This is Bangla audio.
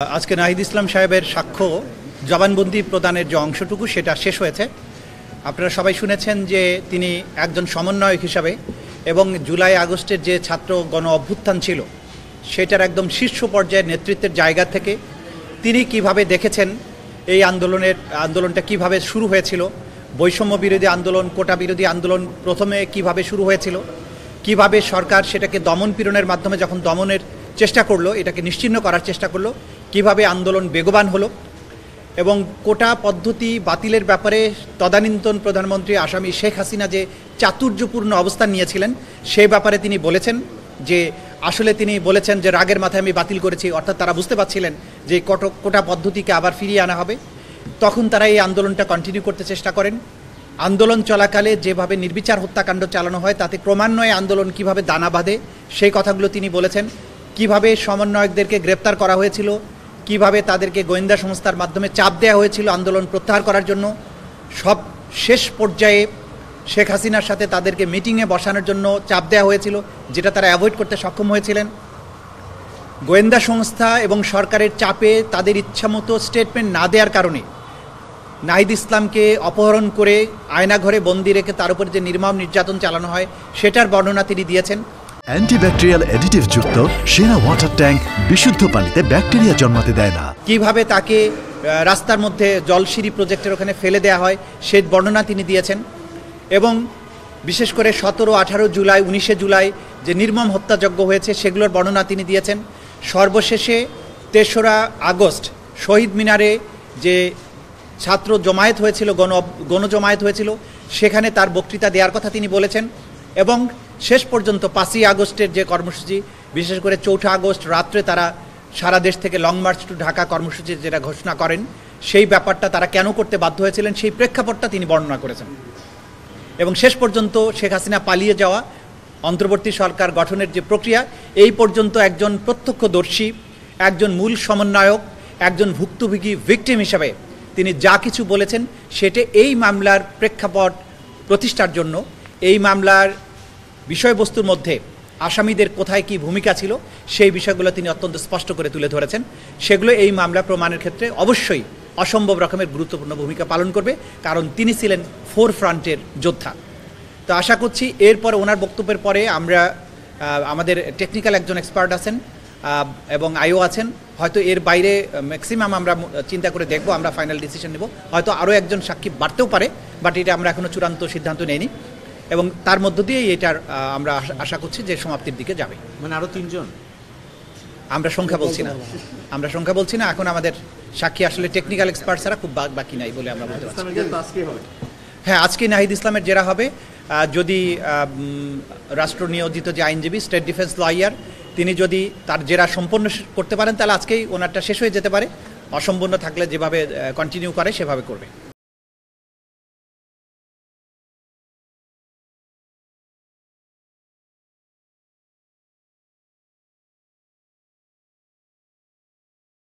আজকে নাহিদ ইসলাম সাহেবের সাক্ষ্য জবানবন্দি প্রদানের যে অংশটুকু সেটা শেষ হয়েছে। আপনারা সবাই শুনেছেন যে তিনি একজন সমন্বয়ক হিসাবে এবং জুলাই আগস্টের যে ছাত্র গণ অভ্যুত্থান ছিল সেটার একদম শীর্ষ পর্যায়ের নেতৃত্বের জায়গা থেকে তিনি কিভাবে দেখেছেন এই আন্দোলনটা কিভাবে শুরু হয়েছিল, বৈষম্য বিরোধী আন্দোলন, কোটা বিরোধী আন্দোলন প্রথমে কিভাবে শুরু হয়েছিল, কিভাবে সরকার সেটাকে দমন পীড়নের মাধ্যমে যখন দমনের চেষ্টা করলো, এটাকে নিশ্চিহ্ন করার চেষ্টা করলো, কিভাবে আন্দোলন বেগবান হলো এবং কোটা পদ্ধতি বাতিলের ব্যাপারে তদানীন্তন প্রধানমন্ত্রী আসামি শেখ হাসিনা যে চাতুর্যপূর্ণ অবস্থান নিয়েছিলেন সেই ব্যাপারে তিনি বলেছেন যে আসলে তিনি বলেছেন যে রাগের মাথায় আমি বাতিল করেছি, অর্থাৎ তারা বুঝতে পারছিলেন যে কোটা পদ্ধতিকে আবার ফিরিয়ে আনা হবে। তখন তারা এই আন্দোলনটা কন্টিনিউ করতে চেষ্টা করেন। আন্দোলন চলাকালে যেভাবে নির্বিচার হত্যাকাণ্ড চালানো হয় তাতে ক্রমান্বয়ে আন্দোলন কিভাবে দানা বাঁধে সেই কথাগুলো তিনি বলেছেন। কিভাবে সমন্বয়কদেরকে গ্রেপ্তার করা হয়েছিল, কিভাবে তাদেরকে গোয়েন্দা সংস্থার মাধ্যমে চাপ দেওয়া হয়েছিল আন্দোলন প্রত্যাহার করার জন্য, সব শেষ পর্যায়ে শেখ হাসিনার সাথে তাদেরকে মিটিংয়ে বসানোর জন্য চাপ দেওয়া হয়েছিল, যেটা তারা অ্যাভয়েড করতে সক্ষম হয়েছিলেন। গোয়েন্দা সংস্থা এবং সরকারের চাপে তাদের ইচ্ছামতো স্টেটমেন্ট না দেওয়ার কারণে নাহিদ ইসলামকে অপহরণ করে আয়নাঘরে বন্দি রেখে তার উপর যে নির্মম নির্যাতন চালানো হয় সেটার বর্ণনা তিনি দিয়েছেন। অ্যান্টিব্যাকটেরিয়াল অ্যাডিটিভ যুক্ত সেরা ওয়াটার ট্যাঙ্ক বিশুদ্ধ পানিতে ব্যাকটেরিয়া জন্মাতে দেয় না। কিভাবে তাকে রাস্তার মধ্যে জলসিঁড়ি প্রজেক্টের ওখানে ফেলে দেওয়া হয় সেই বর্ণনা তিনি দিয়েছেন এবং বিশেষ করে 17, 18 জুলাই, 19 জুলাই যে নির্মম হত্যাযজ্ঞ হয়েছে সেগুলোর বর্ণনা তিনি দিয়েছেন। সর্বশেষে 3রা আগস্ট শহীদ মিনারে যে ছাত্র জমায়েত হয়েছিল, গণজমায়েত হয়েছিল, সেখানে তার বক্তৃতা দেওয়ার কথা তিনি বলেছেন এবং শেষ পর্যন্ত 5ই আগস্টের যে কর্মসূচি, বিশেষ করে 4 আগস্ট রাত্রে তারা সারা দেশ থেকে লং মার্চ টু ঢাকা কর্মসূচি যেটা ঘোষণা করেন সেই ব্যাপারটা তারা কেন করতে বাধ্য হয়েছিলেন সেই প্রেক্ষাপটটা তিনি বর্ণনা করেছেন এবং শেষ পর্যন্ত শেখ হাসিনা পালিয়ে যাওয়া, অন্তর্বর্তী সরকার গঠনের যে প্রক্রিয়া, এই পর্যন্ত একজন প্রত্যক্ষদর্শী, একজন মূল সমন্বয়ক, একজন ভুক্তভোগী ভিকটিম হিসাবে তিনি যা কিছু বলেছেন সেটা এই মামলার প্রেক্ষাপট প্রতিষ্ঠার জন্য, এই মামলার বিষয়বস্তুর মধ্যে আসামিদের কোথায় কি ভূমিকা ছিল সেই বিষয়গুলো তিনি অত্যন্ত স্পষ্ট করে তুলে ধরেছেন। সেগুলো এই মামলা প্রমাণের ক্ষেত্রে অবশ্যই অসম্ভব রকমের গুরুত্বপূর্ণ ভূমিকা পালন করবে, কারণ তিনি ছিলেন ফোরফ্রন্টের যোদ্ধা। তো আশা করছি এরপর ওনার বক্তব্যের পরে আমরা আমাদের টেকনিক্যাল একজন এক্সপার্ট আছেন এবং আইও আছেন, হয়তো এর বাইরে ম্যাক্সিমাম আমরা চিন্তা করে দেখব, আমরা ফাইনাল ডিসিশন নেব, হয়তো আরও একজন সাক্ষী বাড়তেও পারে, বাট এটা আমরা এখনও চূড়ান্ত সিদ্ধান্ত নেইনি এবং তার মধ্য দিয়েই এটার আমরা আশা করছি যে সমাপ্তির দিকে যাবে। মানে আরও 3 জন আমরা সংখ্যা বলছি না, এখন আমাদের সাক্ষী আসলে টেকনিক্যাল এক্সপার্ট ছাড়া খুব বাকি নাই বলে আমরা বলতে পারছি। হ্যাঁ, আজকে নাহিদ ইসলামের জেরা হবে। যদি রাষ্ট্র নিয়োজিত যে আইনজীবী, স্টেট ডিফেন্স লয়ার, তিনি যদি তার জেরা সম্পন্ন করতে পারেন তাহলে আজকেই ওনারটা শেষ হয়ে যেতে পারে। অসম্পূর্ণ থাকলে যেভাবে কন্টিনিউ করে সেভাবে করবে।